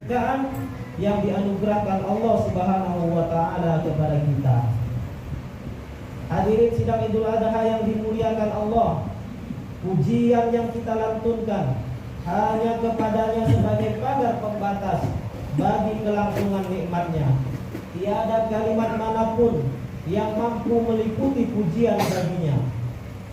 yang dianugerahkan Allah Subhanahu wa taala kepada kita. Hadirin sidang Idul Adha yang dimuliakan Allah, pujian yang kita lantunkan hanya kepadanya sebagai pagar pembatas bagi kelangsungan nikmatnya. Tiada kalimat manapun yang mampu meliputi pujian baginya.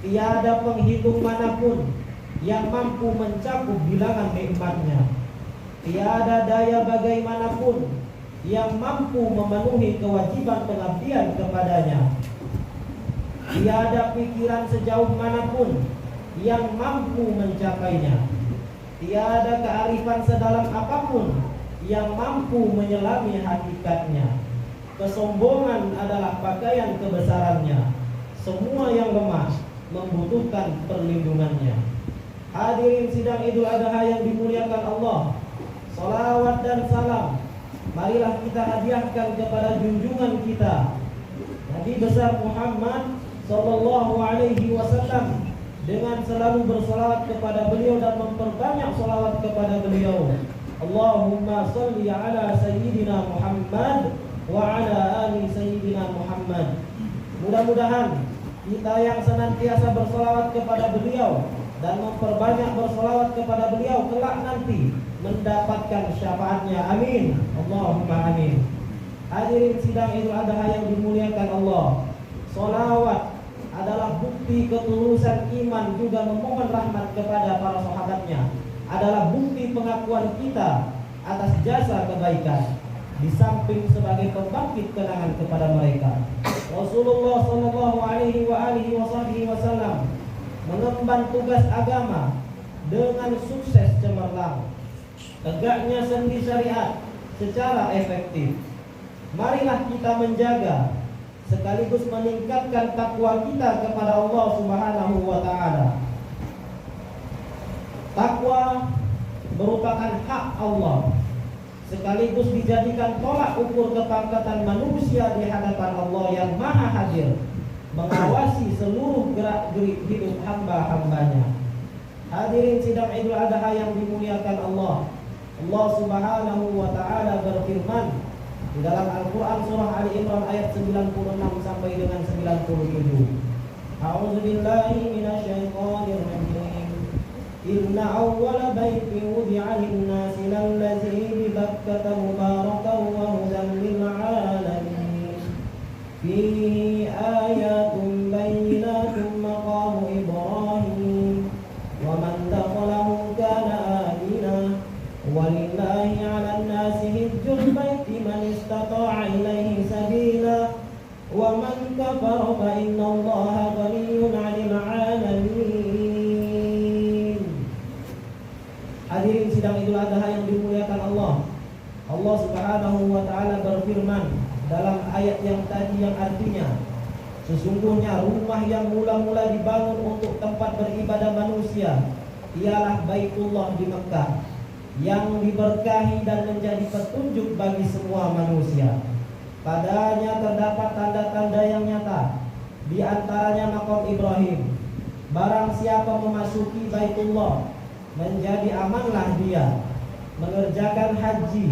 Tiada penghitung manapun yang mampu mencakup bilangan nikmatnya. Tiada daya bagaimanapun yang mampu memenuhi kewajiban pengabdian kepadanya. Tiada pikiran sejauh manapun yang mampu mencapainya. Tiada kearifan sedalam apapun yang mampu menyelami hakikatnya. Kesombongan adalah pakaian kebesarannya. Semua yang lemah membutuhkan perlindungannya. Hadirin sidang Idul Adha yang dimuliakan Allah, salawat dan salam marilah kita hadiahkan kepada junjungan kita Nabi besar Muhammad sallallahu alaihi wasallam, dengan selalu bersalawat kepada beliau dan memperbanyak salawat kepada beliau. Allahumma salli ala sayyidina Muhammad wa ala ali sayyidina Muhammad. Mudah-mudahan kita yang senantiasa bersalawat kepada beliau dan memperbanyak bersalawat kepada beliau kelak nanti mendapatkan syafaatnya. Amin. Allahumma amin. Hadirin sidang Idul Adha yang dimuliakan Allah, salawat adalah bukti ketulusan iman, juga memohon rahmat kepada para sahabatnya, adalah bukti pengakuan kita atas jasa kebaikan, di samping sebagai pembangkit kenangan kepada mereka. Rasulullah sallallahu alaihi wasallam mengemban tugas agama dengan sukses cemerlang, tegaknya sendi syariat secara efektif. Marilah kita menjaga sekaligus meningkatkan takwa kita kepada Allah Subhanahu wa taala. Takwa merupakan hak Allah, sekaligus dijadikan tolak ukur kepangkatan manusia di hadapan Allah yang Maha Hadir, mengawasi seluruh gerak-gerik hidup hamba-hambanya. Hadirin sidang Idul Adha yang dimuliakan Allah, Allah Subhanahu wa taala berfirman di dalam Al-Quran surah Ali Imran ayat 96 sampai dengan 97. A'udzubillahi minasyaitonir rajim. Inna awwala baitin wudi'a lin-nasi lallazi bi Bakkata mubarakan wa hudan lil 'alamin. Fihi ayatun bayyinatun maqamu Ibrahim wa man dakhalahu kana amina. Walillahi 'alan nasi hijjul baiti man istata'a ilaihi sabila wa man kafara fa innallaha ghaniyyun 'anil 'alamin. Hadirin sidang Idul Adha yang dimuliakan Allah, Allah Subhanahu wa taala berfirman dalam ayat yang tadi yang artinya, sesungguhnya rumah yang mula-mula dibangun untuk tempat beribadah manusia ialah Baitullah di Mekkah, yang diberkahi dan menjadi petunjuk bagi semua manusia. Padanya terdapat tanda-tanda yang nyata, di antaranya maqam Ibrahim. Barang siapa memasuki Baitullah, menjadi amanlah dia. Mengerjakan haji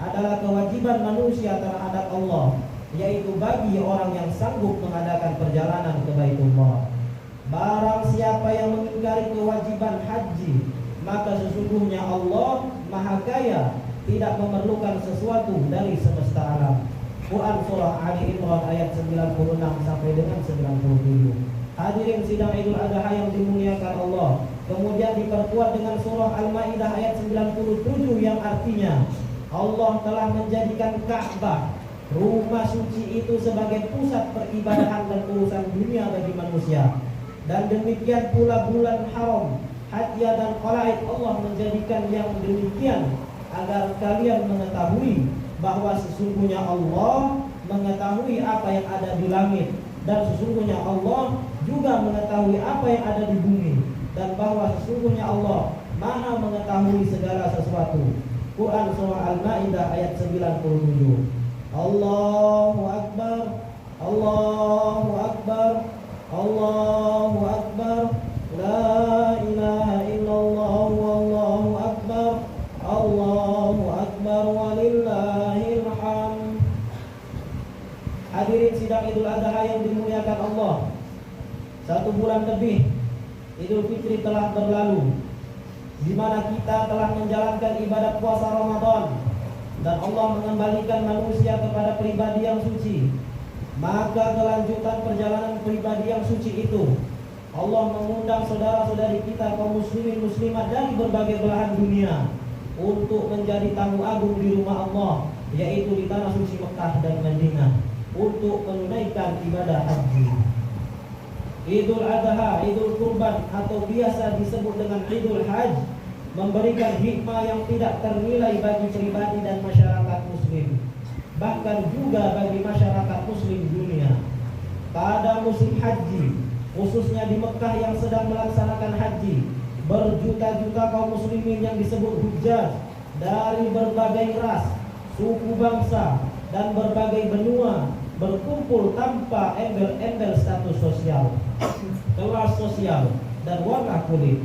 adalah kewajiban manusia terhadap Allah, yaitu bagi orang yang sanggup mengadakan perjalanan ke Baitullah. Barang siapa yang mengingkari kewajiban haji, maka sesungguhnya Allah Maha Kaya, tidak memerlukan sesuatu dari semesta alam. Quran surah Ali Imran ayat 96 sampai dengan 97. Hadirin sidang Idul Adha yang dimuliakan Allah, kemudian diperkuat dengan surah Al-Maidah ayat 97 yang artinya Allah telah menjadikan Ka'bah, rumah suci itu, sebagai pusat peribadahan dan urusan dunia bagi manusia. Dan demikian pula bulan haram, Hajjah dan Qalaid, Allah menjadikan yang demikian agar kalian mengetahui bahwa sesungguhnya Allah mengetahui apa yang ada di langit, dan sesungguhnya Allah juga mengetahui apa yang ada di bumi, dan bahwa sesungguhnya Allah Maha mengetahui segala sesuatu. Quran surah Al-Maidah ayat 97. Allahu Akbar, Allahu Akbar, Allahu Akbar. La ilaha illallah wallahu akbar, Allahu akbar. akbar walillahil hamd. Hadirin sidang Idul Adha yang dimuliakan Allah, 1 bulan lebih Idul Fitri telah berlalu, di mana kita telah menjalankan ibadat puasa Ramadan dan Allah mengembalikan manusia kepada pribadi yang suci. Maka kelanjutan perjalanan pribadi yang suci itu, Allah mengundang saudara-saudari kita kaum muslimin muslimat dari berbagai belahan dunia untuk menjadi tamu agung di rumah Allah, yaitu di tanah suci Mekah dan Madinah, untuk menunaikan ibadah haji. Idul Adha, Idul Kurban atau biasa disebut dengan Idul Hajj, memberikan hikmah yang tidak ternilai bagi pribadi dan masyarakat muslim, bahkan juga bagi masyarakat muslim dunia. Pada musim haji, khususnya di Mekah yang sedang melaksanakan haji, berjuta-juta kaum muslimin yang disebut hujjaj dari berbagai ras, suku bangsa, dan berbagai benua berkumpul tanpa embel-embel status sosial, kelas sosial, dan warna kulit.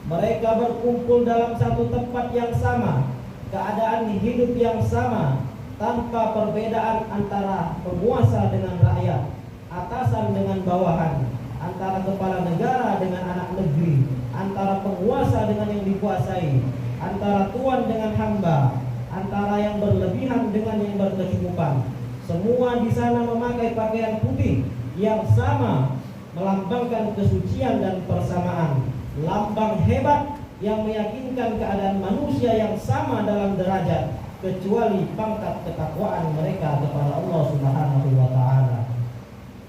Mereka berkumpul dalam satu tempat yang sama, keadaan hidup yang sama, tanpa perbedaan antara penguasa dengan rakyat, atasan dengan bawahan, antara kepala negara dengan anak negeri, antara penguasa dengan yang dikuasai, antara tuan dengan hamba, antara yang berlebihan dengan yang berkecukupan. Semua di sana memakai pakaian putih yang sama, melambangkan kesucian dan persamaan, lambang hebat yang meyakinkan keadaan manusia yang sama dalam derajat, kecuali pangkat ketakwaan mereka kepada Allah Subhanahu wa Ta'ala.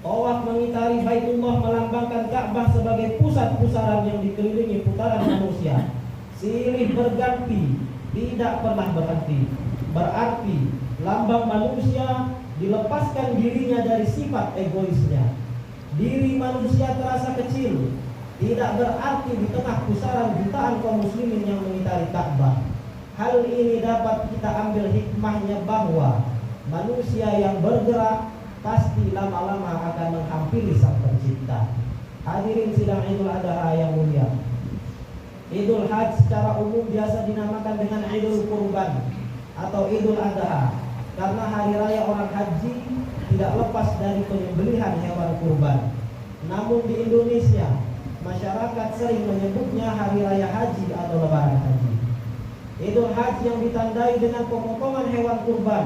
Tawaf mengitari Baitullah melambangkan Ka'bah sebagai pusat pusaran yang dikelilingi putaran manusia, silih berganti, tidak pernah berhenti. Berarti lambang manusia dilepaskan dirinya dari sifat egoisnya. Diri manusia terasa kecil, tidak berarti di tengah pusaran jutaan kaum muslimin yang mengitari Ka'bah. Hal ini dapat kita ambil hikmahnya bahwa manusia yang bergerak pasti lama-lama akan menghampiri Sang Pencipta. Hadirin sidang Idul Adha yang mulia, Idul Hajj secara umum biasa dinamakan dengan Idul Kurban atau Idul Adha, karena hari raya orang haji tidak lepas dari penyembelihan hewan kurban. Namun di Indonesia, masyarakat sering menyebutnya hari raya haji atau lebaran haji. Idul Hajj yang ditandai dengan pemotongan hewan kurban,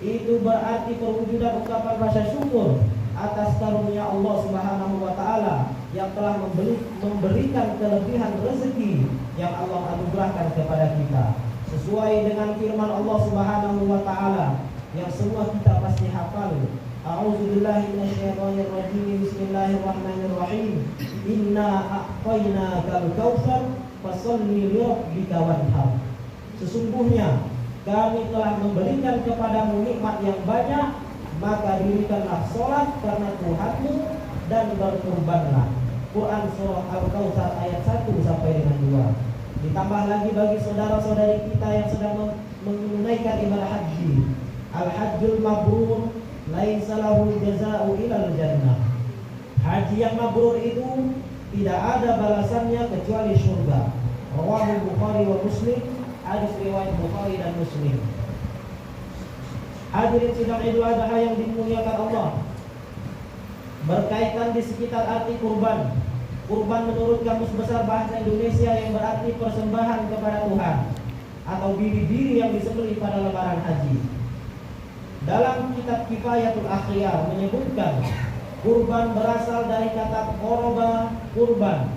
itu berarti perwujudan ungkapan rasa syukur atas karunia Allah Subhanahu wa Ta'ala yang telah memberikan kelebihan rezeki yang Allah anugerahkan kepada kita, sesuai dengan firman Allah Subhanahu wa Ta'ala yang semua kita pasti hafal. A'udzubillahi minasyaitonirrajim. Bismillahirrahmanirrahim. Inna a'tainakal kautsar fasholli lirabbika wanhar. Sesungguhnya kami telah memberikan kepadamu nikmat yang banyak, maka dirikanlah sholat karena Tuhanmu dan berkurbanlah. Quran surah Al-Kautsar ayat 1 sampai dengan 2. Ditambah lagi bagi saudara-saudari kita yang sedang menunaikan ibadah haji, Al-Hajjul Mabrur laisa lahu jazaa'u ilal jannah. Haji yang mabrur itu tidak ada balasannya kecuali surga. Rawahu Bukhari wa Muslim, hadis riwayat Bukhari dan Muslim. Hadirin sidang Idul Adha yang dimuliakan Allah, berkaitan di sekitar arti kurban. Kurban menurut Kamus Besar Bahasa Indonesia yang berarti persembahan kepada Tuhan atau biri-biri yang disembelih pada lebaran haji. Dalam kitab Kifayatul Akhyar menyebutkan kurban berasal dari kata qoroba kurban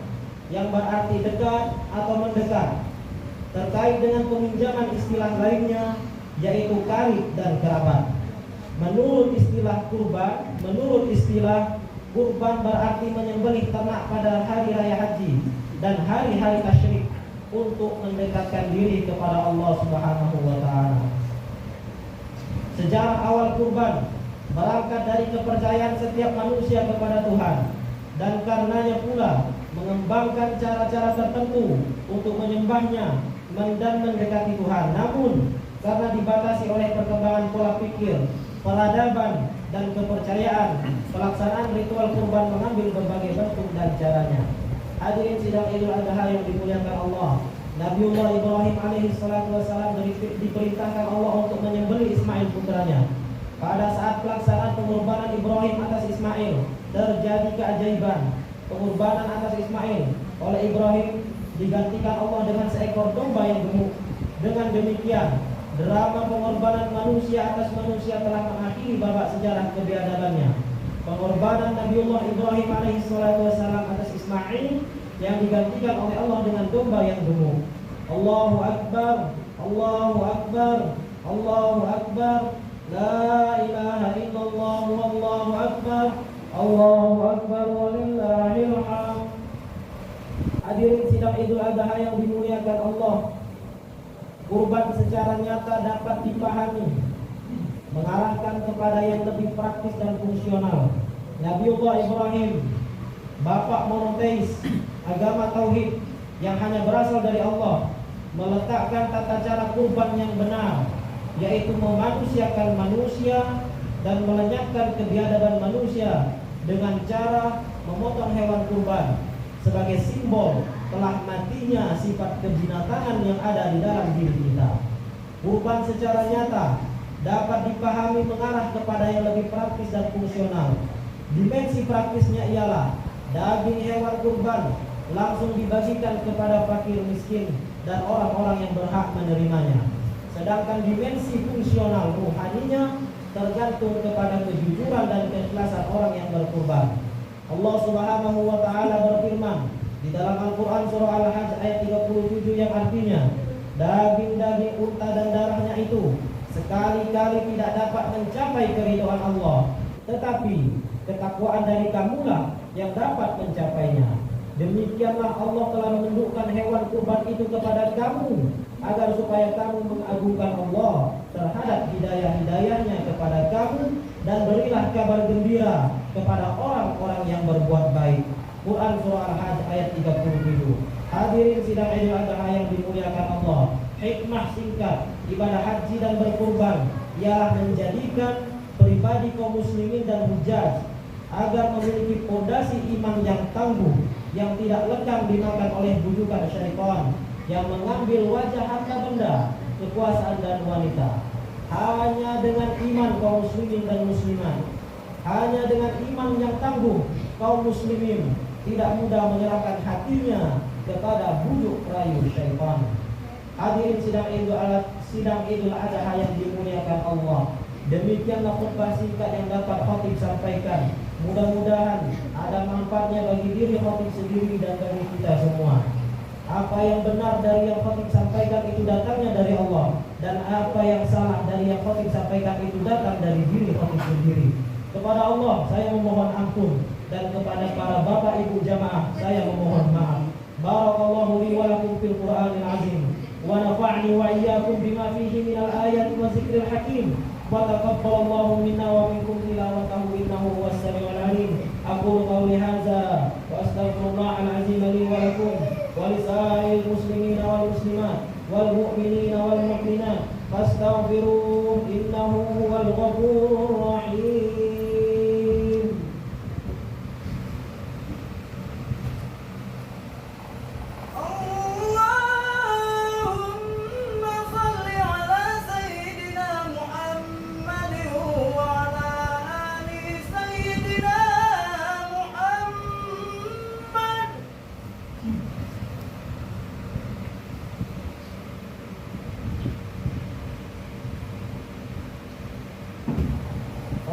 yang berarti dekat atau mendekat. Terkait dengan peminjaman istilah lainnya yaitu karib dan kerabat. Menurut istilah kurban berarti menyembelih ternak pada hari raya haji dan hari-hari tasyrik untuk mendekatkan diri kepada Allah Subhanahu wa Ta'ala. Sejarah awal kurban berangkat dari kepercayaan setiap manusia kepada Tuhan, dan karenanya pula mengembangkan cara-cara tertentu untuk menyembahnya dan mendekati Tuhan. Namun karena dibatasi oleh perkembangan pola pikir, peradaban, dan kepercayaan, pelaksanaan ritual kurban mengambil berbagai bentuk dan caranya. Hadirin sidang Idul Adha yang dimuliakan Allah, Nabiullah Ibrahim alaihi salatu wassalam diperintahkan Allah untuk menyembelih Ismail putranya. Pada saat pelaksanaan pengorbanan Ibrahim atas Ismail, terjadi keajaiban. Pengorbanan atas Ismail oleh Ibrahim digantikan Allah dengan seekor domba yang gemuk. Dengan demikian, drama pengorbanan manusia atas manusia telah mengakhiri babak sejarah kebiadabannya. Pengorbanan Nabiullah Ibrahim alaihi salatu wassalam atas Ismail yang digantikan oleh Allah dengan domba yang gemuk. Allahu Akbar, Allahu Akbar, Allahu Akbar, la ilaha illallah, wallahu akbar, Allahu Akbar, walillahil hamd. Hadirin sidang Idul Adha yang dimuliakan Allah, kurban secara nyata dapat dipahami mengarahkan kepada yang lebih praktis dan fungsional. Nabiullah Ibrahim, bapak monoteis, agama tauhid yang hanya berasal dari Allah, meletakkan tata cara kurban yang benar, yaitu memanusiakan manusia dan melenyapkan kebiadaban manusia dengan cara memotong hewan kurban sebagai simbol telah matinya sifat kebinatangan yang ada di dalam diri kita. Kurban secara nyata dapat dipahami mengarah kepada yang lebih praktis dan fungsional. Dimensi praktisnya ialah daging hewan kurban langsung dibagikan kepada fakir miskin dan orang-orang yang berhak menerimanya. Sedangkan dimensi fungsional ruhaninya tergantung kepada kejujuran dan keikhlasan orang yang berkurban. Allah Subhanahu wa taala berfirman di dalam Al-Qur'an surah Al-Hajj ayat 37 yang artinya, daging-daging unta dan darahnya itu sekali-kali tidak dapat mencapai keridhaan Allah, tetapi ketakwaan dari kamulah yang dapat mencapainya. Demikianlah Allah telah menundukkan hewan kurban itu kepada kamu, agar supaya kamu mengagungkan Allah terhadap hidayah-hidayahnya kepada kamu, dan berilah kabar gembira kepada orang-orang yang berbuat baik. Quran surah Al-Hajj ayat 37. Hadirin sidang Idul Adha yang dimuliakan Allah, hikmah singkat ibadah haji dan berkurban ialah menjadikan pribadi kaum muslimin dan hujjaj agar memiliki fondasi iman yang tangguh, yang tidak lekang dimakan oleh bujukan syaitan yang mengambil wajah harta benda, kekuasaan dan wanita. Hanya dengan iman kaum muslimin dan muslimat, hanya dengan iman yang tangguh, kaum muslimin tidak mudah menyerahkan hatinya kepada bujuk rayu syaitan. Hadirin sidang Idul Adha yang dimuliakan Allah, demikianlah khutbah singkat yang dapat khatib sampaikan. Mudah-mudahan ada manfaatnya bagi diri khatib sendiri dan bagi kita semua. Apa yang benar dari yang khatib sampaikan itu datangnya dari Allah, dan apa yang salah dari yang khatib sampaikan itu datang dari diri khatib sendiri. Kepada Allah saya memohon ampun, dan kepada para bapak ibu jamaah saya memohon maaf. Barakallahu li wa lakum fil Qur'anil azim, wa nafa'ni wa iyyakum bima fihi minal ayati wa zikril hakim. Wa taqabbalallahu minna wa minkum tilawatahu innahu huwas samiul alim. Aqulu qawli hadza wa astaghfirullahal azim li wa lakum wa lisa'il muslimina wal muslimat wal mu'minina wal mu'minat fastaghfiruhu innahu huwal ghafurur rahim.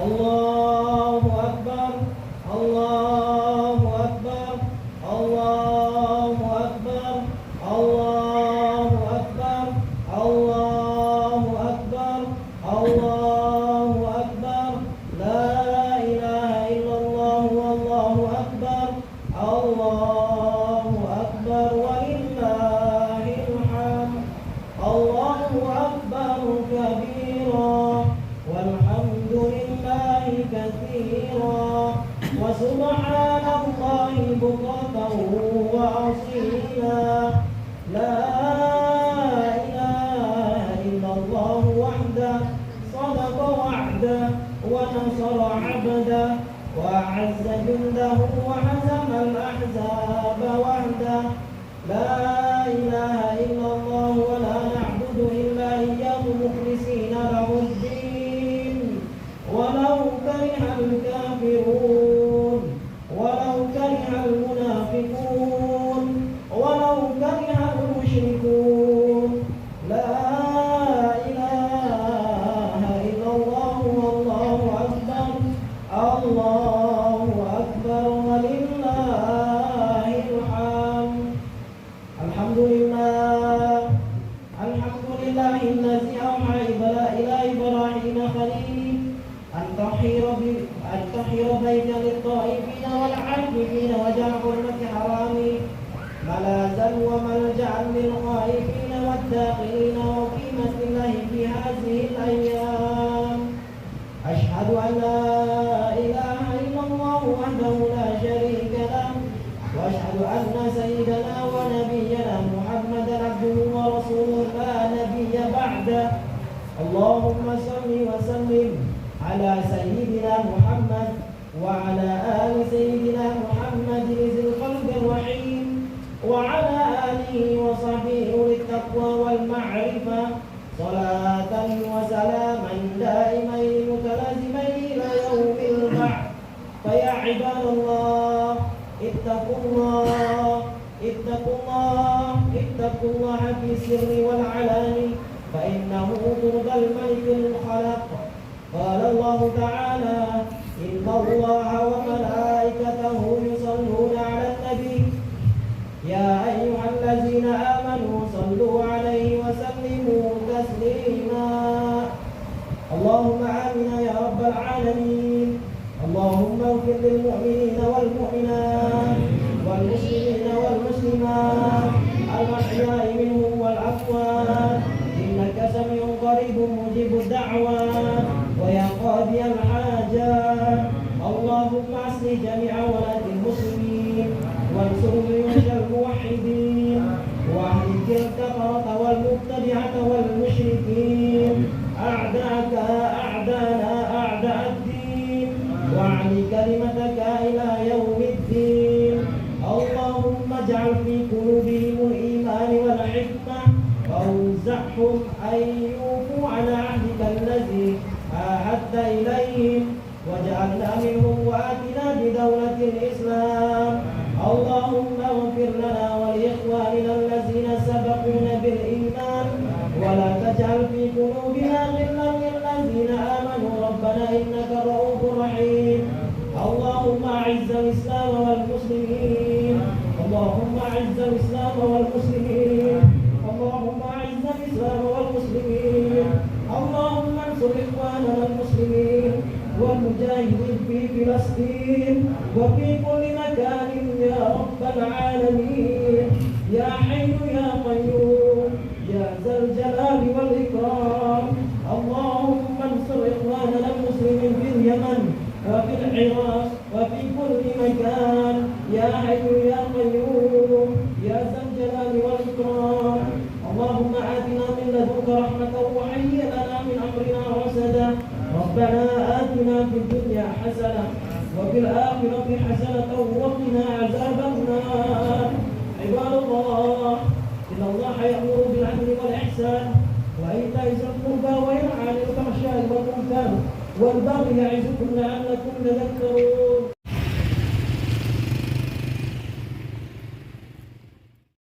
Allahu Akbar, Allahu Akbar, Allahu Akbar, Allahu Akbar, Allahu Akbar, Allahu Akbar, la ilaha illallah, wallahu akbar, Allahu Akbar, walillahil hamd. Allahu Akbar kabira, walhamdulillahi katsira, wa subhanallahi bukratan wa asila. La ilaha illallah wahda, sadaqa wa'da, wa nasara 'abda, wa 'azza jundahu, wa hazama al-ahzaba wahda. لا إله إلا الله ولا نعبد إلا إياه مخلصين له الدين ولو كره الكافرون ولو كره المنافقون ولو كره المشركون لا إله إلا الله والله أكبر الله أكبر ولله الحمد الحمد لله الذي أوحى إلى إبراهيم خليل أن تحير بيتا للطائفين والعاكفين وجعل حرمة حرامه ملاذا وملجأ للخائفين والداخلين وقيمة الله في هذه الأيام أشهد أن لا إله إلا الله وحده لا شريك له وأشهد أن سيدنا ونبينا محمدا عبده ورسوله لا نبي بعده اللهم صل وسلم على سيدنا محمد وعلى آل سيدنا محمد ذي الخلق الرحيم وعلى آله وصحبه أولي التقوى والمعرفة صلاة وسلاما دائمين متلازمين إلى يوم البعث فيا عباد الله اتقوا الله في السر والعلان فإنه طرد الملك الخلق قال الله تعالى إن الله وملائكته يصلون على النبي يا أيها الذين آمنوا صلوا عليه وسلموا تسليما اللهم آمين يا رب العالمين اللهم اغفر للمؤمنين والمؤمنات والمسلمين والمسلمات الأحياء منهم والأموات إنك سميع قريب مجيب الدعوات ويا قاضي الحاجات اللهم أصلح جميع ولاة المسلمين وانصر جيوش الموحدين واهلك الكفرة والمبتدعة والمشركين أعداءك أعدانا أعداء الدين واعل كلمتك إلى يوم الدين اللهم اجعل في قلوبهم الإيمان والحكمة وأوزعهم أن يوفوا على عهدك الذي عاهدت إليهم وجعلنا منهم وآتنا بدولة الإسلام اللهم اغفر لنا ولإخواننا الذين سبقونا بالإيمان ولا تجعل في قلوبنا غلا للذين آمنوا ربنا إنك رؤوف رحيم اللهم أعز الإسلام والمسلمين اللهم أعز الإسلام والمسلمين اللهم أعز الإسلام والمسلمين اللهم انصر إخواننا المسلمين والمجاهدين في فلسطين وفي كل مكان يا رب العالمين يا حي يا قيوم يا ذا الجلال والإكرام اللهم انصر إخواننا المسلمين في اليمن وفي العراق وفي كل مكان يا حي يا قيوم يا ذا الجلال والإكرام اللهم آتنا من لدنك رحمة وهيئ لنا من أمرنا رشدا ربنا آتنا في الدنيا حسنة وفي الآخرة حسنة وقنا عذاب النار عباد الله إن الله يأمر بالعدل والإحسان وإيتاء ذي القربى وينهى عن الفحشاء والمنكر والبغي يعظكم لعلكم تذكرون